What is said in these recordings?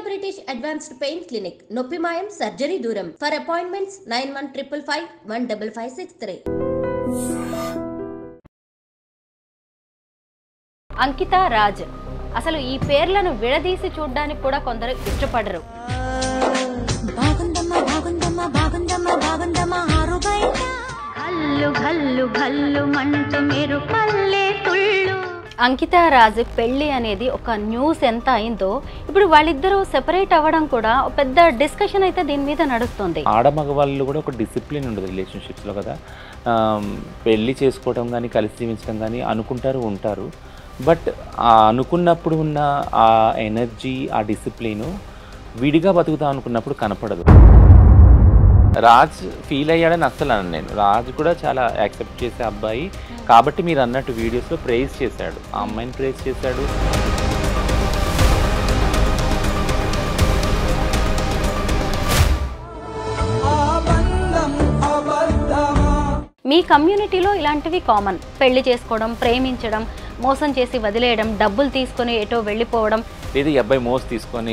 British Advanced Pain Clinic, Noppimayam Surgery Duram. For appointments 9155515563. అంకిత రాజ్ అసలు ఈ పేర్లను విడదీసి చూడడానికి కూడా కొందరు ఇష్టపడరు. అంకిత రాజ్ పెళ్లి అనేది ఒక న్యూస్ ఎంత అయిందో ఇప్పుడు వాళ్ళిద్దరూ సెపరేట్ అవ్వడం కూడా పెద్ద డిస్కషన్ అయితే దీని మీద నడుస్తుంది. ఆడమగవాళ్ళు కూడా ఒక డిసిప్లిన్ ఉండదు రిలేషన్షిప్స్లో కదా. పెళ్లి చేసుకోవడం కానీ కలిసి జీవించడం కానీ అనుకుంటారు ఉంటారు. బట్ అనుకున్నప్పుడు ఉన్న ఆ ఎనర్జీ ఆ డిసిప్లిన్ విడిగా బతుకుతాం అనుకున్నప్పుడు కనపడదు. రాజ్ ఫీల్ అయ్యాడని అస్సలు అన్నాను నేను. రాజ్ కూడా చాలా యాక్సెప్ట్ చేసే అబ్బాయి కాబట్టి మీరు అన్నట్టు వీడియోస్లో ప్రైజ్ చేశాడు, ఆ అమ్మాయిని ప్రైజ్ చేశాడు. మీ కమ్యూనిటీలో ఇలాంటివి కామన్. పెళ్లి చేసుకోవడం, ప్రేమించడం, మోసం చేసి వదిలేయడం, డబ్బులు తీసుకొని ఎటో వెళ్ళిపోవడం, లేదా ఈ అబ్బాయి మోర్ తీసుకొని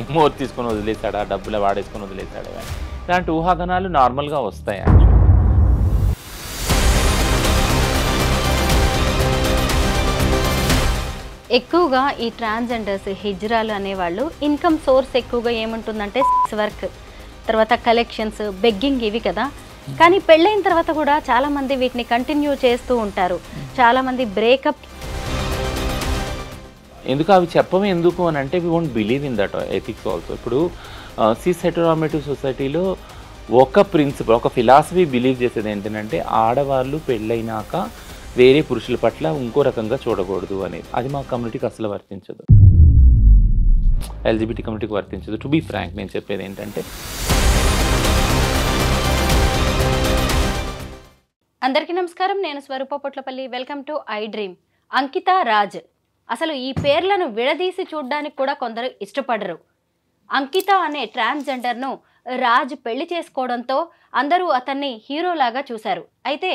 వదిలేశాడా, డబ్బులు వాడేసుకొని వదిలేశాడా, ఇలాంటి ఊహాగానాలు నార్మల్గా వస్తాయి. ఎక్కువగా ఈ ట్రాన్స్జెండర్స్ హిజ్రాలు అనేవాళ్ళు ఇన్కమ్ సోర్స్ ఎక్కువగా ఏముంటుందంటే సెక్స్ వర్క్, తర్వాత కలెక్షన్స్, బెగ్గింగ్, ఇవి కదా. కానీ పెళ్ళైన తర్వాత కూడా చాలామంది వీటిని కంటిన్యూ చేస్తూ ఉంటారు. చాలామంది బ్రేకప్ ఎందుకు అవి చెప్పము ఎందుకు అని అంటే, we won't believe in that ethics also. ఇప్పుడు సిస్ హెటెరోనార్మేటివ్ సొసైటీలో ఒక ప్రిన్సిపల్, ఒక ఫిలాసఫీ బిలీవ్ చేసేది ఏంటంటే ఆడవాళ్ళు పెళ్ళైనాక వేరే పురుషుల పట్ల ఇంకో రకంగా చూడకూడదు అనేది. అది మా కమ్యూనిటీకి అసలు వర్తించదు, ఎల్జిబిటీ కమ్యూనిటీకి వర్తించదు. టు బీ ఫ్రాంక్ నేను చెప్పేది ఏంటంటే, అందరికీ నమస్కారం, నేను Swaroopa Potlapalli. Welcome to iDream. Ankita Raj అసలు ఈ పేర్లను విడదీసి చూడడానికి కూడా కొందరు ఇష్టపడరు. అంకిత అనే ట్రాన్స్జెండర్ను రాజ్ పెళ్లి చేసుకోవడంతో అందరూ అతన్ని హీరోలాగా చూశారు. అయితే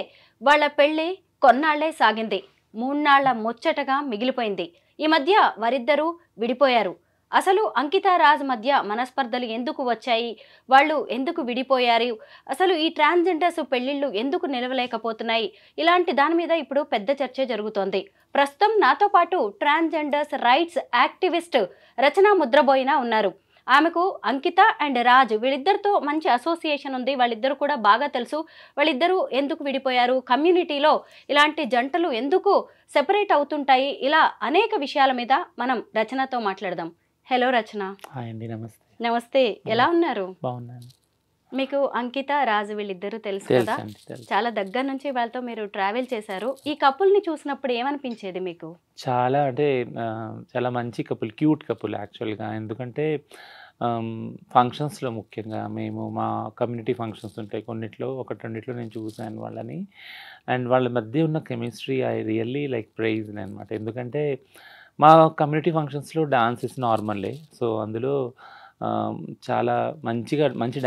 వాళ్ళ పెళ్లి కొన్నాళ్లే సాగింది, 3 నాళ్ల ముచ్చటగా మిగిలిపోయింది. ఈ మధ్య వారిద్దరూ విడిపోయారు. అసలు అంకిత రాజ్ మధ్య మనస్పర్ధలు ఎందుకు వచ్చాయి, వాళ్ళు ఎందుకు విడిపోయారు, అసలు ఈ ట్రాన్స్జెండర్స్ పెళ్లిళ్ళు ఎందుకు నిలవలేకపోతున్నాయి, ఇలాంటి దాని మీద ఇప్పుడు పెద్ద చర్చ జరుగుతోంది. ప్రస్తుతం నాతో పాటు ట్రాన్స్జెండర్స్ రైట్స్ యాక్టివిస్ట్ రచన ముద్రబోయిన ఉన్నారు. ఆమెకు అంకిత అండ్ రాజ్ వీళ్ళిద్దరితో మంచి అసోసియేషన్ ఉంది, వాళ్ళిద్దరు కూడా బాగా తెలుసు. వాళ్ళిద్దరూ ఎందుకు విడిపోయారు, కమ్యూనిటీలో ఇలాంటి జంటలు ఎందుకు సెపరేట్ అవుతుంటాయి, ఇలా అనేక విషయాల మీద మనం రచనతో మాట్లాడదాం. హలో రచన. హాయ్ అండి. నమస్తే. నమస్తే, ఎలా ఉన్నారు? బాగున్నాను. మీకు అంకిత రాజ్ వీళ్ళిద్దరూ తెలుసు కదా, చాలా దగ్గర నుంచి వాళ్ళతో మీరు ట్రావెల్ చేశారు. ఈ కపుల్ని చూసినప్పుడు ఏమనిపించేది మీకు? చాలా అంటే చాలా మంచి కపుల్, క్యూట్ కపుల్ యాక్చువల్గా. ఎందుకంటే ఫంక్షన్స్లో ముఖ్యంగా మేము మా కమ్యూనిటీ ఫంక్షన్స్ ఉంటాయి కొన్నిట్లో, ఒకటి రెండిట్లో నేను చూశాను వాళ్ళని. అండ్ వాళ్ళ మధ్య ఉన్న chemistry I really like praise అనమాట. ఎందుకంటే మా కమ్యూనిటీ ఫంక్షన్స్లో డాన్స్ ఇస్ నార్మల్లే. సో అందులో చాలా మంచి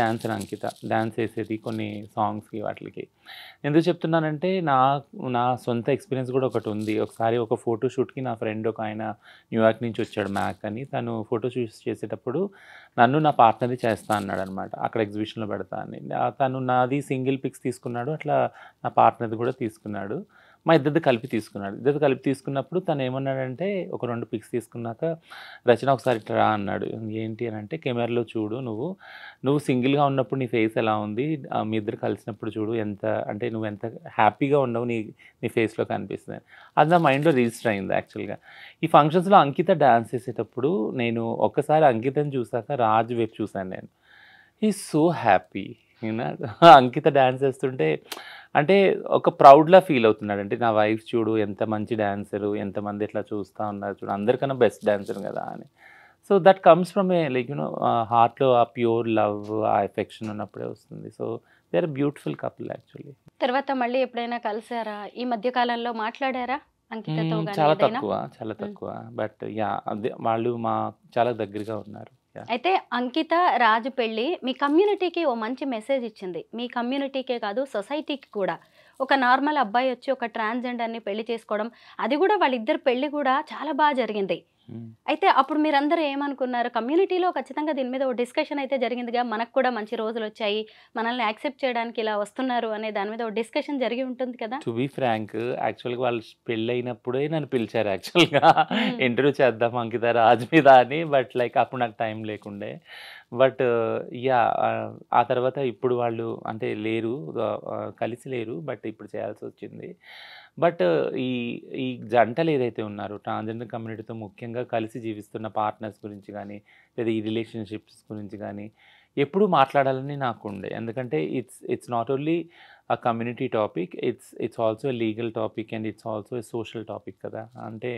డాన్సర్ అంకిత. డాన్స్ వేసేది కొన్ని సాంగ్స్కి వాటికి. ఎందుకు చెప్తున్నానంటే నా సొంత ఎక్స్పీరియన్స్ కూడా ఒకటి ఉంది. ఒకసారి ఒక ఫోటో షూట్కి నా ఫ్రెండ్ ఒక ఆయన న్యూయార్క్ నుంచి వచ్చాడు, మ్యాక్ అని. తను ఫోటో షూట్స్ చేసేటప్పుడు నన్ను నా పార్ట్నర్ది చేస్తా అన్నాడు అనమాట, అక్కడ ఎగ్జిబిషన్లో పెడతా అని. తను నాది సింగిల్ పిక్స్ తీసుకున్నాడు, అట్లా నా పార్ట్నర్ది కూడా తీసుకున్నాడు. మా ఇద్దరిది కలిపి తీసుకున్నప్పుడు తను ఏమన్నాడంటే, ఒక 2 పిక్స్ తీసుకున్నాక, రచన ఒకసారి ఇట్లా రా అన్నాడు. ఏంటి అని అంటే, కెమెరాలో చూడు, నువ్వు సింగిల్గా ఉన్నప్పుడు నీ ఫేస్ ఎలా ఉంది, మీ ఇద్దరు కలిసినప్పుడు చూడు నువ్వు ఎంత హ్యాపీగా ఉండవు, నీ ఫేస్లో కనిపిస్తుంది. అది నా మైండ్లో రిజిస్టర్ అయింది యాక్చువల్గా. ఈ ఫంక్షన్స్లో అంకిత డ్యాన్స్ చేసేటప్పుడు నేను ఒక్కసారి అంకితని చూసాక రాజ్ వైపు చూశాను నేను. Is so happy. Ankita dance చేస్తుంటే అంటే ఒక ప్రౌడ్లా ఫీల్ అవుతున్నాడు. అంటే నా వైఫ్ చూడు ఎంత మంచి డాన్సరు, ఎంతమంది ఎట్లా చూస్తూ ఉన్నారు చూడు, అందరికన్నా బెస్ట్ డాన్సర్ కదా అని. So that comes from a like హార్ట్లో ఆ ప్యూర్ లవ్, ఆ ఎఫెక్షన్ ఉన్నప్పుడే వస్తుంది. So they are beautiful couple actually. తర్వాత మళ్ళీ ఎప్పుడైనా కలిసారా? ఈ మధ్య కాలంలో మాట్లాడారా అంకితతో? చాలా తక్కువ. బట్ యా, అదే వాళ్ళు చాలా దగ్గరగా ఉన్నారు. అయితే అంకిత రాజ్ పెళ్ళి మీ కమ్యూనిటీకి ఓ మంచి మెసేజ్ ఇచ్చింది. మీ కమ్యూనిటీకే కాదు, సొసైటీకి కూడా. ఒక నార్మల్ అబ్బాయి వచ్చి ఒక ట్రాన్స్జెండర్ని పెళ్లి చేసుకోవడం, అది కూడా వాళ్ళిద్దరు పెళ్లి కూడా చాలా బాగా జరిగింది. అయితే అప్పుడు మీరందరూ ఏమనుకున్నారు? కమ్యూనిటీలో ఖచ్చితంగా దీని మీద ఓ డిస్కషన్ అయితే జరిగిందిగా. మనకు కూడా మంచి రోజులొచ్చాయి. మనల్ని యాక్సెప్ట్ చేయడానికి ఇలా వస్తున్నారు అనే దాని మీద ఓ డిస్కషన్ జరిగి ఉంటుంది కదా! టు బీ ఫ్రాంక్ యాక్చువల్‌గా వాళ్ళు పెళ్ళైనప్పుడే నన్ను పిలిచారు యాక్చువల్‌గా హ్మ్. ఇంటర్వ్యూ చేద్దాం అంకిత రాజ్ మీద అని. బట్ లైక్ అప్పుడు నాకు టైం లేకుండే. But yeah! ఆ తర్వాత ఇప్పుడు వాళ్ళు అంటే లేరు. కలిసి లేరు. బట్ ఇప్పుడు చేయాల్సొచ్చింది. బట్ ఈ ఈ జంటలు ఏదైతే ఉన్నారో ట్రాన్స్‌జెండర్ కమ్యూనిటీతో ముఖ్యంగా కలిసి జీవిస్తున్న పార్ట్నర్స్ గురించి గానీ, లేదా ఈ రిలేషన్‌షిప్స్ గురించి గానీ, ఎప్పుడూ మాట్లాడాలని నాకుండే. ఎందుకంటే it's not only community topic, it's also a legal topic and it's also a social topic కదా! అంటే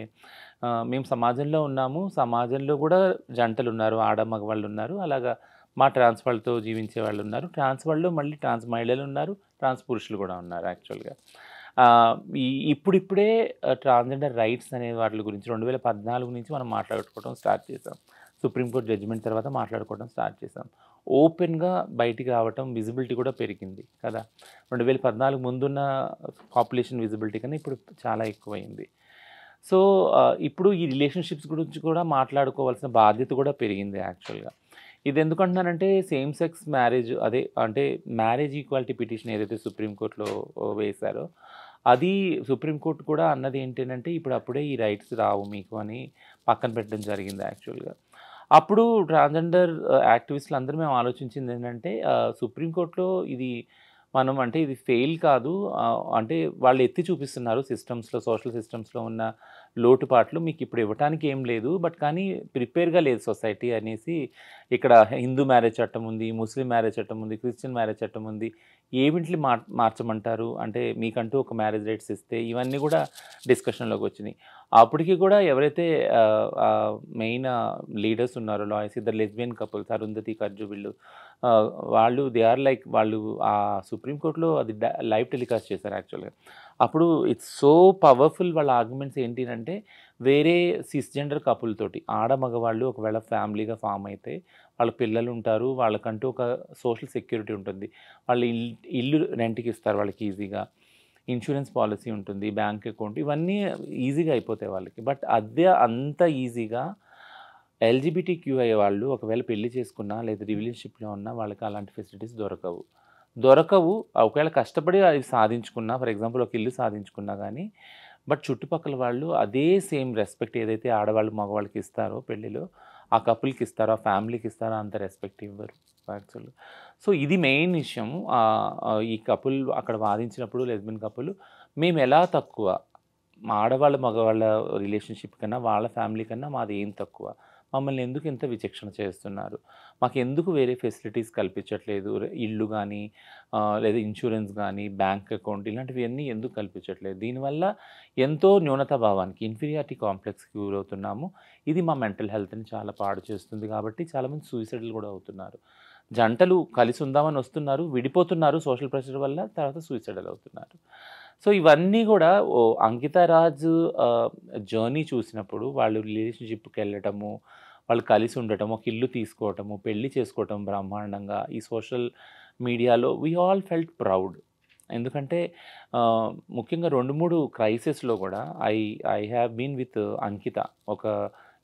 మేము సమాజంలో ఉన్నాము. సమాజంలో గూడా జంటలున్నారు. ఆడ మగవాళ్ళున్నారు. అలాగా మా ట్రాన్స్ వాళ్ళతో జీవించే వాళ్ళున్నారు. ట్రాన్స్ వాళ్ళలో మళ్ళీ ట్రాన్స్ మహిళలున్నారు. ట్రాన్స్ పురుషులు గూడా ఉన్నారు యాక్చువల్‌గా. ఆహ్, ఈ ఇప్పుడిప్పుడే ట్రాన్స్‌జెండర్ రైట్స్ అనే వాటి గురించి 2014 నుంచి మనం మాట్లాడుకోవడం స్టార్ట్ చేసాం. సుప్రీంకోర్ట్ జడ్జిమెంట్ తర్వాత మాట్లాడుకోవడం స్టార్ట్ చేసాం. ఓపెన్‌గా బయటికి రావటం, విజిబిలిటీ కూడా పెరిగింది కదా! 2014 ముందున్న పాపులేషన్ విజిబిలిటీ కన్నా ఇప్పుడు చాలా ఎక్కువయింది. సో, ఇప్పుడు ఈ రిలేషన్‌షిప్స్ గురించి కూడా మాట్లాడుకోవాల్సిన బాధ్యత కూడా పెరిగింది యాక్చువల్‌గా. ఇదెందుకంటున్నానంటే సేమ్ సెక్స్ మ్యారేజ్ అదే అంటే మ్యారేజ్ ఈక్వాలిటీ పిటిషన్ ఏదైతే సుప్రీంకోర్ట్‌లో వేశారో, అది సుప్రీంకోర్ట్ కూడా అన్నది ఏంటనంటే, ఇప్పుడు అప్పుడే ఈ రైట్స్ రావు మీకు అని పక్కన పెట్టడం జరిగింది యాక్చువల్‌గా. అప్పుడు ట్రాన్స్‌జెండర్ యాక్టివిస్టులు అందరూ మేము ఆలోచించిందేంటంటే సుప్రీంకోర్ట్‌లో ఇది మనం అంటే ఇది ఫెయిల్ కాదు. అంటే వాళ్ళు ఎత్తి చూపిస్తున్నారు సిస్టమ్స్‌లో, సోషల్ సిస్టమ్స్‌లో ఉన్న లోటుపాట్లు మీకిప్పుడు ఇవ్వటానికి ఏం లేదు. బట్ కానీ ప్రిపేర్‌గా లేదు సొసైటీ అనేసి ఇక్కడ హిందూ మ్యారేజ్ చట్టం ఉంది, ముస్లిం మ్యారేజ్ చట్టం ఉంది, క్రిస్టియన్ మ్యారేజ్ చట్టం ఉంది. ఏవింటిని మార్చమంటారు? అంటే మీకంటూ ఒక మ్యారేజ్ రైట్స్ ఇస్తే ఇవన్నీ కూడా డిస్కషన్‌లోకి వచ్చినాయి. అప్పటికి కూడా ఎవరైతే మెయిన్ లీడర్స్ ఉన్నారో లాయర్స్ ఇద్దరు లెస్బియన్ కపుల్స్ అరుంధతి, కర్జు వీళ్ళు వాళ్ళు దే ఆర్ లైక్ వాళ్ళు సుప్రీం కోర్ట్‌లో అది లైవ్ టెలికాస్ట్ చేశారు యాక్చువల్‌గా. అప్పుడు ఇట్స్ సో పవర్‌ఫుల్ వాళ్ళ ఆర్గ్యుమెంట్స్ ఏంటినంటే వేరే సిస్‌జెండర్ కపుల్ తోటి ఆడ మగవాళ్ళు ఒకవేళ ఫ్యామిలీగా ఫార్మ్ అయితే వాళ్ళ పిల్లలుంటారు. వాళ్ళకంటూ ఒక సోషల్ సెక్యూరిటీ ఉంటుంది. వాళ్ళు ఇల్లు రెంట్‌కి ఇస్తారు వాళ్ళకి ఈజీగా. ఇన్స్యూరెన్స్ పాలిసీ ఉంటుంది. బ్యాంక్ అకౌంట్ ఇవన్నీ ఈజీగా అయిపోతాయి వాళ్ళకి. బట్ అదే అంత ఈజీగా ఎల్‌జిబిటిక్యూఐ వాళ్ళు ఒకవేళ పెళ్లి చేసుకున్నా లేదా రిలేషన్‌షిప్‌లో ఉన్నా వాళ్ళకి అలాంటి ఫెసిలిటీస్ దొరకవు. దొరకవు. ఒకవేళ కష్టపడి అవి సాధించుకున్నా ఫర్ ఎగ్జాంపుల్ ఒక ఇల్లు సాధించుకున్నా గానీ, బట్ చుట్టుపక్కల వాళ్ళు అదే సేమ్ రెస్పెక్ట్ ఏదైతే ఆడవాళ్ళు మగవాళ్ళకి ఇస్తారో పెళ్ళిలో, ఆ కపుల్‌కి ఇస్తారో, ఆ ఫ్యామిలీకి ఇస్తారో అంత రెస్పెక్ట్ ఇవ్వరు యాక్చువల్‌గా. సో, ఇది మెయిన్ విషయం. ఈ కపుల్ అక్కడ వాదించినప్పుడు లెస్బియన్ కపుల్ మేమెలా తక్కువ? మా ఆడవాళ్ళ, మగవాళ్ళ రిలేషన్‌షిప్ కన్నా, వాళ్ళ ఫ్యామిలీ కన్నా మాది ఏం తక్కువ? మమ్మల్ని ఎందుకు ఇంత విచక్షణ చేస్తున్నారు? మాకెందుకు వేరే ఫెసిలిటీస్ కల్పించట్లేదు? ఇల్లు గానీ, లేదా ఇన్స్యూరెన్స్ గానీ, బ్యాంక్ అకౌంట్ ఇలాంటివన్నీ ఎందుకు కల్పించట్లేదు? దీనివల్ల ఎంతో న్యూనతా భావానికి, ఇన్ఫీరియారిటీ కాంప్లెక్స్‌కి గురవుతున్నాము. ఇది మా మెంటల్ హెల్త్‌ని చాలా పాడు చేస్తుంది కాబట్టి చాలామంది సూసైడ్‌లు గూడా అవుతున్నారు. జంటలు కలిసి ఉందామని వస్తున్నారు, విడిపోతున్నారు సోషల్ ప్రెషర్ వల్ల, తర్వాత సూసైడల్ అవుతున్నారు. సో, ఇవన్నీ గూడా అంకిత రాజ్ జర్నీ చూసినప్పుడు వాళ్ళు రిలేషన్‌షిప్‌కెళ్ళటము, వాళ్ళు కలిసి ఉండటం, ఒక ఇల్లు తీసుకోవటము, పెళ్లి చేసుకోవటం బ్రహ్మాండంగా ఈ సోషల్ మీడియాలో వి ఆల్ ఫెల్ట్ ప్రౌడ్. ఎందుకంటే ముఖ్యంగా 2, 3 క్రైసిస్‌లో గూడా I I have been with Ankita. ఒక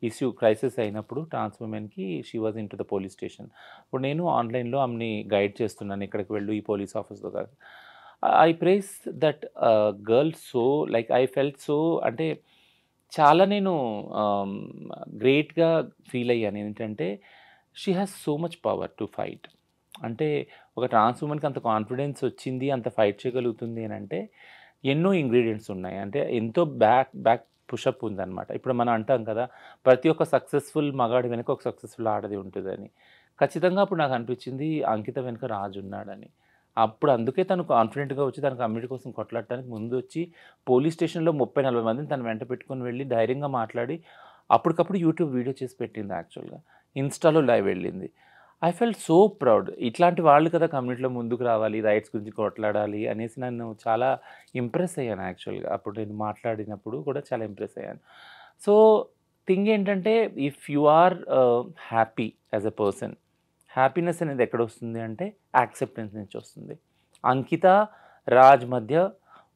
ఇష్యూ క్రైసిస్ అయినప్పుడు ట్రాన్స్ వుమెన్‌కి she was into the police station. ఇప్పుడు నేను ఆన్‌లైన్‌లో ఆమెని గైడ్ చేస్తున్నాను. ఇక్కడికి వెళ్ళు ఈ పోలీస్ ఆఫీస్‌లో కాదు. I praise that girl so like I felt so అంటే చాలా నేను గ్రేట్‌గా ఫీల్ అయ్యాను. ఏంటంటే she has so much power to fight. అంటే ఒక ట్రాన్స్ వుమెన్‌కి అంత కాన్ఫిడెన్స్ వచ్చింది, అంత ఫైట్ చేయగలుగుతుంది అనంటే ఎన్నో ఇంగ్రీడియెంట్స్ ఉన్నాయి. అంటే ఎంతో బ్యాక్ పుషప్ ఉందనమాట. ఇప్పుడు మనం అంటాం కదా! ప్రతి ఒక్క సక్సెస్‌ఫుల్ మగాడి వెనక ఒక సక్సెస్‌ఫుల్ ఆడది ఉంటదని. ఖచ్చితంగా అప్పుడు నాకు అనిపించింది అంకిత వెనక రాజు ఉన్నాడని. అప్పుడు అందుకే తను కాన్ఫిడెంట్‌గా వచ్చి తన కమ్యూనిటీ కోసం కొట్లాడటానికి ముందొచ్చి పోలీస్ స్టేషన్‌లో 30, 40 మందిని తన వెంట పెట్టుకొని వెళ్లి ధైర్యంగా మాట్లాడి అప్పటికప్పుడు యూట్యూబ్ వీడియో చేసి పెట్టింది యాక్చువల్‌గా. ఇన్‌స్టాలో లైవ్ వెళ్ళింది. I felt so proud. ఇట్లాంటి వాళ్ళు కదా కమ్యూనిటీలో ముందుకు రావాలి, రైట్స్ గురించి కొట్లాడాలి అనేసి నన్ను చాలా ఇంప్రెస్ అయ్యాను యాక్చువల్‌గా. అప్పుడు నేను మాట్లాడినప్పుడు కూడా చాలా ఇంప్రెస్ అయ్యాను. సో, థింగ్ ఏంటంటే if you are happy as a person, happiness అనేది ఎక్కడొస్తుంది అంటే యాక్సెప్టెన్స్ నుంచి వస్తుంది. అంకిత, రాజ్ మధ్య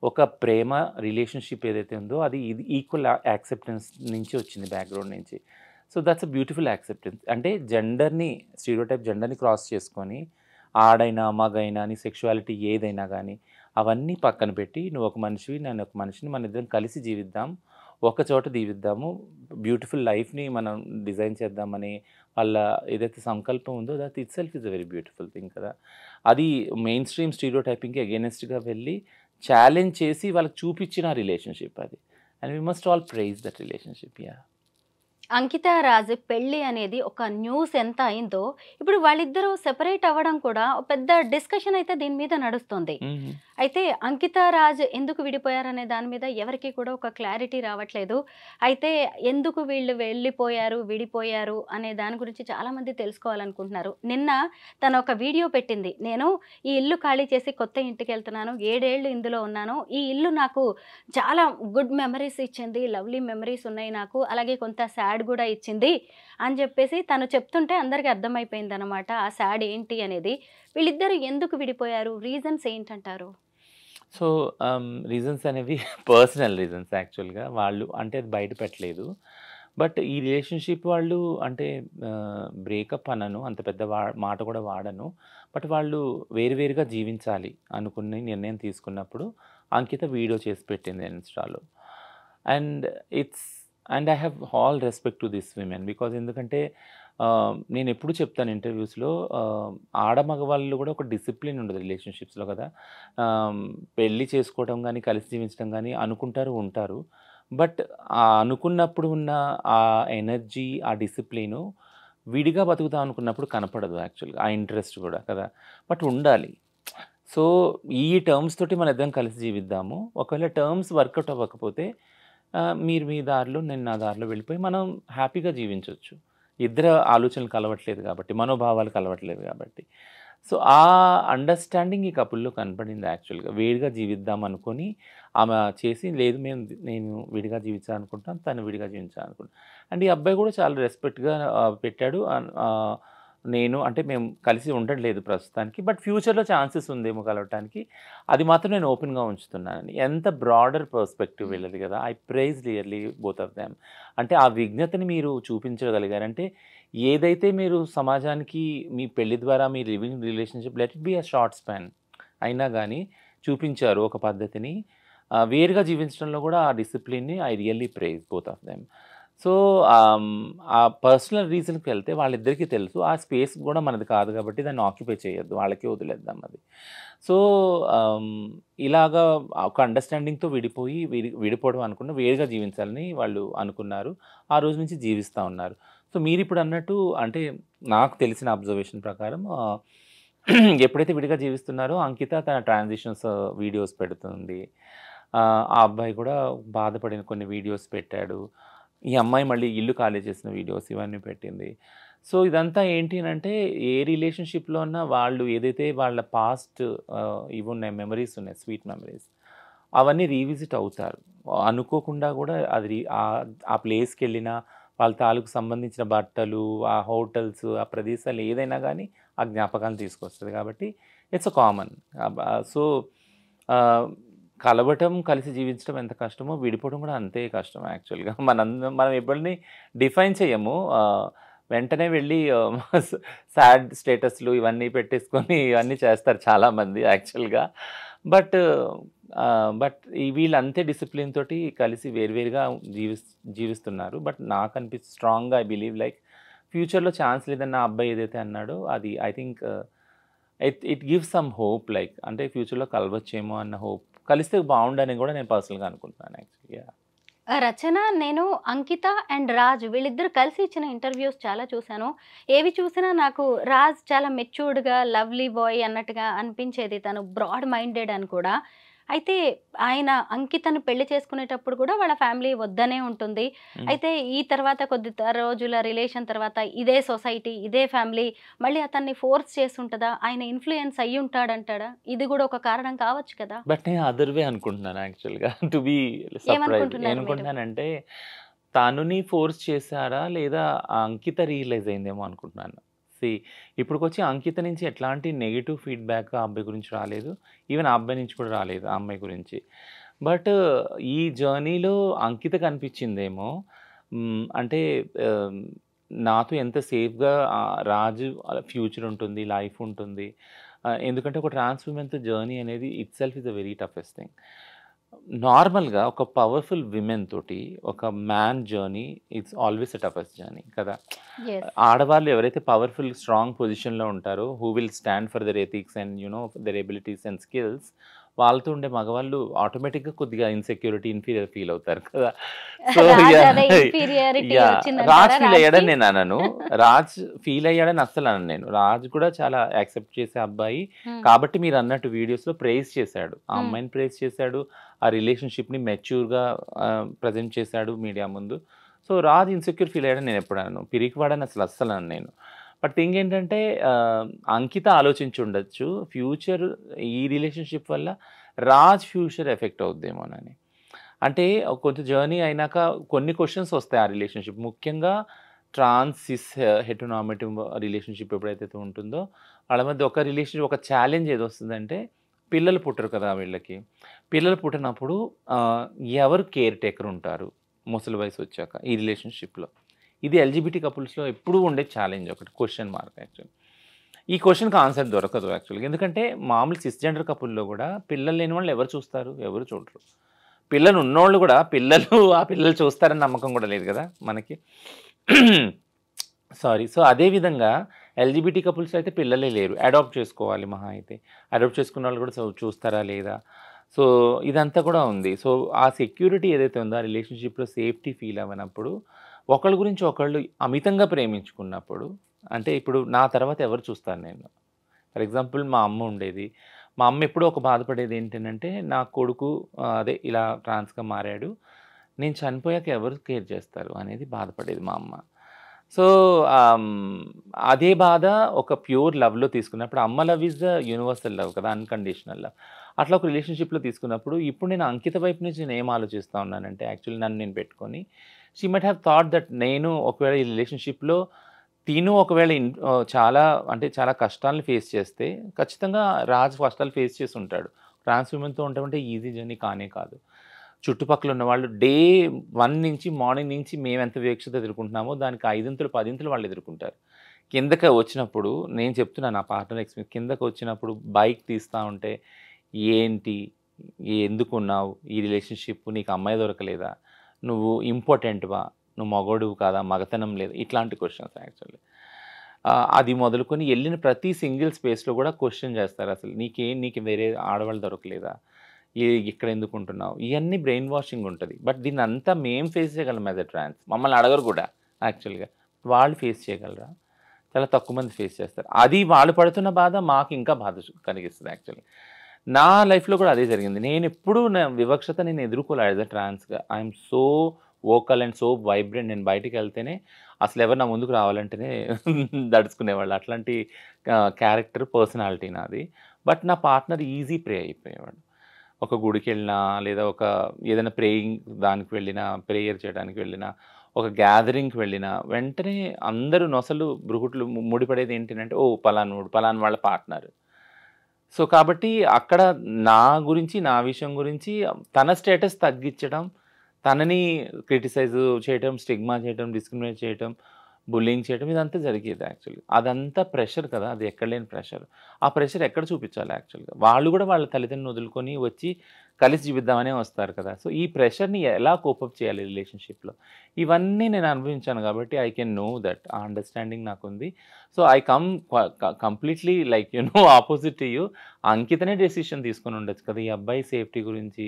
ఒక ప్రేమ రిలేషన్షిప్ ఏదైతే ఉందో అది ఇది ఈక్వల్ యాక్సెప్టెన్స్ నుంచి వచ్చింది, బ్యాక్గ్రౌండ్ నుంచి. So that's a beautiful acceptance. అంటే స్టీరియోటైప్ జెండర్ని క్రాస్ చేసుకొని ఆడైనా మగైనా నీ సెక్షువాలిటీ ఏదైనా కానీ అవన్నీ పక్కన పెట్టి నువ్వు ఒక మనిషివి, నేను ఒక మనిషిని, మన ఇద్దరం కలిసి జీవిద్దాం, ఒక చోట జీవిద్దాము, బ్యూటిఫుల్ లైఫ్ని మనం డిజైన్ చేద్దామని వాళ్ళ ఏదైతే సంకల్పం ఉందో that it self is a very beautiful thing కదా. అది మెయిన్ స్ట్రీమ్ స్టీరియోటైపింగ్కి అగేనెస్ట్గా వెళ్ళి ఛాలెంజ్ చేసి వాళ్ళకి చూపించిన రిలేషన్షిప్ అది. And we must all prize that relationship. Yeah, Ankita Raj పెళ్ళి అనేది ఒక న్యూస్ ఎంత అయిందో, ఇప్పుడు వాళ్ళిద్దరూ సెపరేట్ అవ్వడం కూడా ఒక పెద్ద డిస్కషన్ అయితే దీని మీద నడుస్తుంది. అయితే అంకిత రాజ్ ఎందుకు విడిపోయారనే దాని మీద ఎవరికి కూడా ఒక క్లారిటీ రావట్లేదు. అయితే ఎందుకు వీళ్ళు వెళ్ళిపోయారు, విడిపోయారు అనే దాని గురించి చాలామంది తెలుసుకోవాలనుకుంటున్నారు. నిన్న తను ఒక వీడియో పెట్టింది, నేను ఈ ఇల్లు ఖాళీ చేసి కొత్త ఇంటికి వెళ్తున్నాను, 7 ఏళ్ళు ఇందులో ఉన్నాను, ఈ ఇల్లు నాకు చాలా గుడ్ మెమరీస్ ఇచ్చింది, లవ్లీ మెమరీస్ ఉన్నాయి నాకు, అలాగే కొంత సాడ్ కూడా ఇచ్చింది అని చెప్పేసి తను చెప్తుంటే అందరికీ అర్థమైపోయింది అనమాట ఆ సాడ్ ఏంటి అనేది. వీళ్ళిద్దరు ఎందుకు విడిపోయారు, రీజన్స్ ఏంటంటారు? సో రీజన్స్ అనేవి పర్సనల్ రీజన్స్ యాక్చువల్గా. వాళ్ళు అంటే అది బయట పెట్టలేదు. బట్ ఈ రిలేషన్షిప్ వాళ్ళు అంటే బ్రేకప్ అనను, అంత పెద్ద మాట కూడా వాడను. బట్ వాళ్ళు వేరువేరుగా జీవించాలి అనుకుని నిర్ణయం తీసుకున్నప్పుడు అంకిత వీడియో చేసి పెట్టింది ఇన్స్టాలో. And I have all respect to this women because ఎందుకంటే నేను ఎప్పుడు చెప్తాను ఇంటర్వ్యూస్లో, ఆడమగవాళ్ళు కూడా ఒక డిసిప్లిన్ ఉండదు రిలేషన్షిప్స్లో కదా. పెళ్ళి చేసుకోవడం కానీ కలిసి జీవించడం కానీ అనుకుంటారు, ఉంటారు. బట్ ఆ అనుకున్నప్పుడు ఉన్న ఆ ఎనర్జీ, ఆ డిసిప్లిను విడిగా బతుకుతాం అనుకున్నప్పుడు కనపడదు యాక్చువల్గా, ఆ ఇంట్రెస్ట్ కూడా కదా. బట్ ఉండాలి. సో ఈ టర్మ్స్ తోటి మన ఇద్దరం కలిసి జీవిద్దాము, ఒకవేళ టర్మ్స్ వర్కౌట్ అవ్వకపోతే మీరు మీ దారిలో, నేను నా దారిలో వెళ్ళిపోయి మనం హ్యాపీగా జీవించవచ్చు. ఇద్దరు ఆలోచనలు కలవట్లేదు కాబట్టి, మనోభావాలు కలవట్లేదు కాబట్టి. సో ఆ అండర్స్టాండింగ్ ఈ కపుల్లో కనపడింది యాక్చువల్గా. వేడిగా జీవిద్దాం అనుకొని ఆమె చేసి, లేదు నేను విడిగా జీవించాలనుకుంటాను, తను విడిగా జీవించాలనుకుంటాను. అండ్ ఈ అబ్బాయి కూడా చాలా రెస్పెక్ట్గా పెట్టాడు. నేను అంటే మేము కలిసి ఉండట్లేదు ప్రస్తుతానికి, బట్ ఫ్యూచర్లో ఛాన్సెస్ ఉందేమో కలవటానికి, అది మాత్రం నేను ఓపెన్గా ఉంచుతున్నానని. ఎంత బ్రాడర్ పర్స్పెక్టివ్ వెళ్ళదు కదా. I praise clearly both of them. అంటే ఆ విజ్ఞతని మీరు చూపించగలిగారంటే, ఏదైతే మీరు సమాజానికి మీ పెళ్లి ద్వారా మీ living relationship let it be a short span అయినా కానీ చూపించారు ఒక పద్ధతిని. వేరుగా జీవించడంలో కూడా ఆ డిసిప్లిన్ని I really prize both of them. So ఆ పర్సనల్ రీజన్కి వెళ్తే వాళ్ళిద్దరికీ తెలుసు ఆ స్పేస్ కూడా మనది కాదు కాబట్టి దాన్ని ఆక్యుపై చేయొద్దు, వాళ్ళకి వదిలేద్దాం అది. సో ఇలాగా ఒక అండర్స్టాండింగ్తో విడిపోవడం అనుకున్న వేరుగా జీవించాలని వాళ్ళు అనుకున్నారు. ఆ రోజు నుంచి జీవిస్తూ ఉన్నారు. సో మీరు ఇప్పుడు అన్నట్టు అంటే నాకు తెలిసిన అబ్జర్వేషన్ ప్రకారం ఎప్పుడైతే విడిగా జీవిస్తున్నారో అంకిత తన ట్రాన్సిషన్స్ వీడియోస్ పెడుతుంది. ఆ అబ్బాయి కూడా బాధపడిన కొన్ని వీడియోస్ పెట్టాడు. ఈ అమ్మాయి మళ్ళీ ఇల్లు ఖాళీ చేసిన వీడియోస్ ఇవన్నీ పెట్టింది. సో ఇదంతా ఏంటి అంటే, ఏ రిలేషన్షిప్లో ఉన్నా వాళ్ళు ఏదైతే వాళ్ళ పాస్ట్ ఇవి ఉన్నాయి, మెమరీస్ ఉన్నాయి, స్వీట్ మెమరీస్, అవన్నీ రీవిజిట్ అవుతారు. అనుకోకుండా కూడా అది ఆ ప్లేస్కి వెళ్ళినా వాళ్ళ తాలూకు సంబంధించిన బట్టలు, ఆ హోటల్స్, ఆ ప్రదేశాలు ఏదైనా కానీ ఆ జ్ఞాపకాలు తీసుకొస్తుంది. కాబట్టి ఇట్స్ అ కామన్. సో కలవటం, కలిసి జీవించడం ఎంత కష్టమో విడిపోవడం కూడా అంతే కష్టం యాక్చువల్గా. మనం ఎప్పటిని డిఫైన్ చేయము. వెంటనే వెళ్ళి సాడ్ స్టేటస్లు ఇవన్నీ పెట్టేసుకొని ఇవన్నీ చేస్తారు చాలామంది యాక్చువల్గా. బట్ వీళ్ళు అంతే డిసిప్లిన్ తోటి కలిసి వేరువేరుగా జీవిస్తున్నారు. బట్ నాకు అనిపిస్తుంది స్ట్రాంగ్గా, ఐ బిలీవ్ లైక్ ఫ్యూచర్లో ఛాన్స్ లేదన్న అబ్బాయి ఏదైతే అన్నాడో అది I think it gives some hope. Like అంటే ఫ్యూచర్లో కలవచ్చేమో అన్న హోప్, కలిస్తే బాగుండని కూడా నేను పర్సనల్గా అనుకుంటున్నాను యాక్చువల్గా. రచన, నేను అంకిత అండ్ రాజ్ వీళ్ళిద్దరు కలిసి ఇచ్చిన ఇంటర్వ్యూస్ చాలా చూశాను. ఏవి చూసినా నాకు రాజ్ చాలా మెచ్యూర్డ్గా, లవ్లీ బాయ్ అన్నట్టుగా అనిపించేది. తను బ్రాడ్ మైండెడ్ అని కూడా. అయితే ఆయన అంకితను పెళ్లి చేసుకునేటప్పుడు కూడా వాళ్ళ ఫ్యామిలీ వద్దనే ఉంటుంది. అయితే ఈ తర్వాత కొద్ది రోజుల రిలేషన్ తర్వాత ఇదే సొసైటీ, ఇదే ఫ్యామిలీ మళ్ళీ అతన్ని ఫోర్స్ చేస్తుంటుందా, ఆయన ఇన్ఫ్లుయెన్స్ అయ్యి ఉంటాడంటాడా? ఇది కూడా ఒక కారణం కావచ్చు కదా. బట్ నేను అదర్వే అనుకుంటున్నాను యాక్చువల్గా. టు బి సర్ప్రైజ్ ఏమనుకుంటున్నానంటే, తనుని ఫోర్స్ చేశారా లేదా అంకిత రియలైజ్ అయిందేమో అనుకుంటున్నాను. ఇప్పటికొచ్చి అంకిత నుంచి ఎట్లాంటి నెగెటివ్ ఫీడ్‌బ్యాక్ ఆ అబ్బాయి గురించి రాలేదు. ఈవెన్ ఆ అబ్బాయి నుంచి కూడా రాలేదు ఆ అమ్మాయి గురించి. బట్ ఈ జర్నీలో అంకిత కనిపించిందేమో అంటే ఆహ్, నాతో ఎంత సేఫ్‌గా రాజు ఫ్యూచర్ ఉంటుంది, లైఫ్ ఉంటుంది. ఎందుకంటే ఒక ట్రాన్స్ విమెన్‌తో జర్నీ అనేది itself is a very toughest thing. నార్మల్‌గా ఒక పవర్‌ఫుల్ విమెన్ తోటి ఒక man journey it's always a toughest journey కదా! యెస్. ఆడవాళ్ళు ఎవరైతే పవర్‌ఫుల్, స్ట్రాంగ్ పొజిషన్‌లో ఉంటారో, who will stand for their ethics and their abilities and skills, వాళ్ళతో ఉండే మగవాళ్ళు ఆటోమేటిక్‌గా కొద్దిగా ఇన్‌సెక్యూరిటీ, ఇన్ఫీరియర్ ఫీల్ అవుతారు కదా! So Raj yeah! అదే ఇన్ఫీరియారిటీ యాహ్! వచ్చిందంటారా రాజ్ ఫీల్ రాజ్‌కి? అయ్యాడని నేను అనను. రాజ్ ఫీల్ అయ్యాడని అస్సలు అనను నేను. రాజ్ కూడా చాలా యాక్సెప్ట్ చేసే అబ్బాయి. హ్మ్. కాబట్టి మీరన్నట్టు వీడియోస్‌లో ప్రైజ్ చేశాడు. ఆ హ్మ్. అమ్మాయిని ప్రైజ్ చేశాడు. ఆ రిలేషన్‌షిప్‌ని మెచ్యూర్‌గా ప్రెజెంట్ చేశాడు మీడియా ముందు. సో, రాజ్ ఇన్‌సెక్యూర్ ఫీల్ అయ్యాడని నేనెప్పుడు అనను. పిరికివాడని అస్సలు అనను నేను. బట్ థింగ్ ఏంటంటే అంకిత ఆలోచించుండొచ్చు. ఫ్యూచర్ ఈ రిలేషన్‌షిప్ వల్ల రాజ్ ఫ్యూచర్ ఎఫెక్ట్ అవుద్దేమోనని. అంటే కొంచెం జర్నీ అయినాక కొన్ని క్వెషన్స్ వస్తాయి ఆ రిలేషన్‌షిప్. ముఖ్యంగా ట్రాన్స్, సిస్, హెటెరోనార్మేటివ్ రిలేషన్‌షిప్ ఎప్పుడైతే ఉంటుందో, వాళ్ళ మధ్య ఒక రిలేషన్‌షిప్ ఒక ఛాలెంజ్ ఏదొస్తుందంటే, పిల్లలు పుట్టరు కదా వీళ్ళకి. పిల్లలు పుట్టినప్పుడు ఎవరు కేర్ టేకర్ ఉంటారు ముసలి వయసొచ్చాక ఈ రిలేషన్‌షిప్‌లో. ఇది ఎల్‌జిబిటీ కపుల్స్‌లో ఎప్పుడూ ఉండే ఛాలెంజ్ ఒకటి. Question mark actually. ఈ క్వెషన్‌కి ఆన్సర్ దొరకదు యాక్చువల్‌గా. ఎందుకంటే మామూలు సిస్‌జెండర్ కపుల్‌లో గూడా పిల్లలు లేని వాళ్ళని ఎవరు చూస్తారు? ఎవరు చూడరు. పిల్లలు ఉన్నోళ్ళు గూడా ఆ పిల్లలు చూస్తారని నమ్మకం గూడా లేదు గదా మనకి. సారీ. సో, అదే విధంగా ఎల్‌జిబిటీ కపుల్స్‌లో అయితే పిల్లలే లేరు. అడాప్ట్ చేసుకోవాలి మహా అయితే. అడాప్ట్ చేసుకున్న వాళ్ళు కూడా చూస్తారా లేదా? సో, ఇదంతా కూడా ఉంది. సో, ఆ సెక్యూరిటీ ఏదైతే ఉందో ఆ రిలేషన్‌షిప్‌లో సేఫ్టీ ఫీల్ అవ్వనప్పుడు, ఒకళ్ళ గురించి ఒకళ్ళు అమితంగా ప్రేమించుకున్నప్పుడు, అంటే ఇప్పుడు నా తర్వాత ఎవరు చూస్తారు నేను? ఫర్ ఎగ్జాంపుల్ మా అమ్మ ఉండేది. మా అమ్మ ఎప్పుడూ ఒక బాధపడేది ఏంటనంటే, నా కొడుకు అదే ఇలా ట్రాన్స్‌గా మారాడు. నేను చనిపోయాక ఎవరు కేర్ చేస్తారు అనేది బాధపడేది మా అమ్మ. సో, అదే బాధ ఒక ప్యూర్ లవ్‌లో తీసుకున్నప్పుడు అమ్మ love is the universal love కదా! Unconditional love. అట్లా ఒక రిలేషన్‌షిప్‌లో తీసుకున్నప్పుడు ఇప్పుడు నేను అంకిత వైపు నుంచి నేనేం ఆలోచిస్తా ఉన్నానంటే యాక్చువల్లీ నన్ను నేను పెట్టుకొని, she might have thought that నేను ఒకవేళ ఈ రిలేషన్‌షిప్‌లో తిను ఒకవేళ చాలా అంటే చాలా కష్టాలను ఫేస్ చేస్తే, ఖచ్చితంగా రాజ్ కష్టాలు ఫేస్ చేసి ఉంటాడు. ట్రాన్స్ విమెన్‌తో ఉండటం ఈజీ జర్నీ కానే కాదు. చుట్టుపక్కల ఉన్నవాళ్ళు డే 1 నుంచి మార్నింగ్ నుంచి మేమెంత వివక్షత ఎదుర్కొంటున్నామో దానికి 5 10 వాళ్ళు ఎదుర్కొంటారు. కిందకి వచ్చినప్పుడు నేను చెప్తున్నాను నా పార్ట్నర్ ఎక్స్‌పీరియన్స్ కిందకి వచ్చినప్పుడు బైక్ తీస్తా ఉంటే, "ఏంటి? ఎందుకున్నావు? ఈ రిలేషన్‌షిప్ నీకు అమ్మాయి దొరకలేదా? నువ్వు ఇంపార్టెంట్‌వా? నువ్వు మగోడివి కాదా? మగతనం లేదా?" ఇట్లాంటి క్వెషన్స్ యాక్చువల్లీ. అది మొదలుకొని ఎళ్ళిన ప్రతి సింగిల్ స్పేస్‌లో కూడా క్వెషన్ చేస్తారసలు. నీకు వేరే ఆడవాళ్ళు దొరకలేదా? ఇక్కడ ఎందుకుంటున్నావు? ఇయన్నీ బ్రెయిన్ వాషింగ్ ఉంటది. బట్ దీన్నంతా మేము ఫేస్ చేయగలం యాస్ ఎ ట్రాన్స్. మమ్మల్ని అడగరు కూడా యాక్చువల్‌గా. వాళ్ళు ఫేస్ చేయగలరా? చాలా తక్కువ మంది ఫేస్ చేస్తారు. అది వాళ్ళు పడుతున్న బాధ మాకు ఇంకా బాధ కలిగిస్తది యాక్చువల్లీ. నా లైఫ్‌లో కూడా అదే జరిగింది. నేనెప్పుడూ వివక్షత నేను ఎదుర్కోలే యాస్ ఎ ట్రాన్స్‌గా. I am so vocal and so vibrant. నేను బయటికెళ్తేనే అసలెవరు నా ముందుకు రావాలంటేనే దడుచుకునేవాళ్ళు. అట్లాంటి క్యారెక్టర్, పర్సనాలిటీ నాది. బట్ నా పార్ట్నర్ ఈజీ ప్రే అయిపోయేవాడు. ఒక గుడికెళ్ళినా, లేదా ఏదైనా ప్రేయింగ్ దానికి వెళ్ళినా, ప్రేయర్ చేయడానికి వెళ్ళినా, ఒక గ్యాదరింగ్‌కి వెళ్ళినా, వెంటనే అందరూ నొసలు, భృకుట్లు ముడిపడేది ఏంటంటే, ఓహ్! పలానోడు, పలానా వాళ్ళ పార్ట్నర్. సో, కాబట్టి అక్కడ నా గురించి, నా విషయం గురించి తన స్టేటస్ తగ్గిచ్చడం, తనని క్రిటిసైజ్ చేయటం, స్టిగ్మా చేయటం, డిస్క్రిమినేట్ చేయటం, బుల్లింగ్ చేయటం ఇదంతా జరిగేది యాక్చువల్‌గా. అదంతా ప్రెషర్ కదా! అది ఎక్కడ లేని ప్రెషర్. ఆ ప్రెషర్ ఎక్కడ చూపించాలి యాక్చువల్‌గా? వాళ్ళు కూడా వాళ్ళ తల్లిదండ్రులను వదులుకొని వచ్చి కలిసి జీవిద్దామనే వస్తారు కదా! సో, ఈ ప్రెషర్‌ని ఎలా కోపప్ చేయాలి రిలేషన్‌షిప్‌లో? ఇవన్నీ నేను అనుభవించాను కాబట్టి ఐ కెన్ నో దట్. ఆ అండర్‌స్టాండింగ్ నాకుంది. So, I come completely like opposite to you. అంకితనే డెసిషన్ తీసుకొని ఉండొచ్చు కదా! ఈ అబ్బాయి సేఫ్టీ గురించి,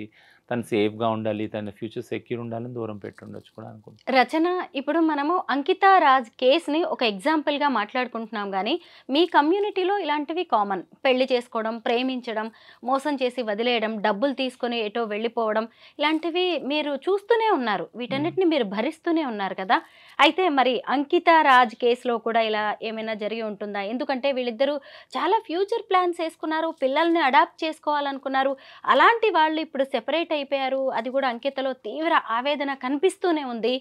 తను సేఫ్‌గా ఉండాలి, తన ఫ్యూచర్ సెక్యూర్ ఉండాలని దూరం పెట్టుండొచ్చు కూడా అనుకుంటున్నాను. రచన, ఇప్పుడు మనము అంకితా రాజ్ కేస్‌ని ఒక ఎగ్జాంపుల్‌గా మాట్లాడుకుంటున్నాం గానీ, మీ కమ్యూనిటీలో ఇలాంటివి కామన్. పెళ్లి చేసుకోవడం, ప్రేమించడం, మోసం చేసి వదిలేయడం, డబ్బులు తీసుకొని ఎటో వెళ్ళిపోవడం, ఇలాంటివి మీరు చూస్తూనే ఉన్నారు. వీటన్నిటిని మీరు భరిస్తూనే ఉన్నారు కదా! అయితే మరి అంకితా రాజ్ కేస్‌లో కూడా ఇలా ఏమైనా జరిగి ఉంటుందా? ఎందుకంటే వీళ్ళిద్దరూ చాలా ఫ్యూచర్ ప్లాన్స్ యేసుకున్నారు. పిల్లల్ని అడాప్ట్ చేసుకోవాలనుకున్నారు. అలాంటి వాళ్ళు ఇప్పుడు సెపరేట్ అయిపోయారు. అది కూడా అంకితలో తీవ్ర ఆవేదన కనిపిస్తూనే ఉంది.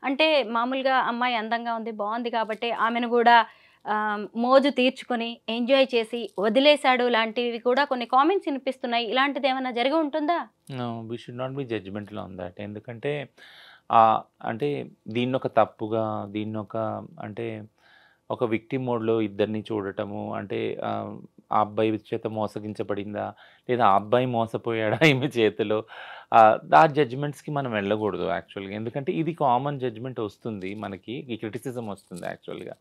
అంటే మామూలుగా అమ్మాయి అందంగా ఉంది, బావుంది కాబట్టి ఆమెను గూడా మోజు తీర్చుకొని ఎంజాయ్ చేసి వదిలేశాడు లాంటివి కూడా కొన్ని కామెంట్స్ వినిపిస్తున్నాయి. ఇలాంటిది ఏమైనా జరిగి ఉంటుందా? We should not be judgmental on that. ఎందుకంటే అంటే దీన్నొక తప్పుగా, దీన్నొక అంటే ఒక విక్టిమ్ మోడ్‌లో ఇద్దరిని చూడటము, అంటే ఆ అబ్బాయి చేత మోసగించబడిందా? లేదా ఆ అబ్బాయి మోసపోయాడా ఈమె చేతిలో? ఆ జడ్జ్‌మెంట్స్‌కి మనం వెళ్ళకూడదు యాక్చువల్‌గా. ఎందుకంటే ఇది కామన్ జడ్జ్‌మెంట్ వస్తుంది మనకి. ఈ క్రిటిసిజం వస్తుంది యాక్చువల్‌గా.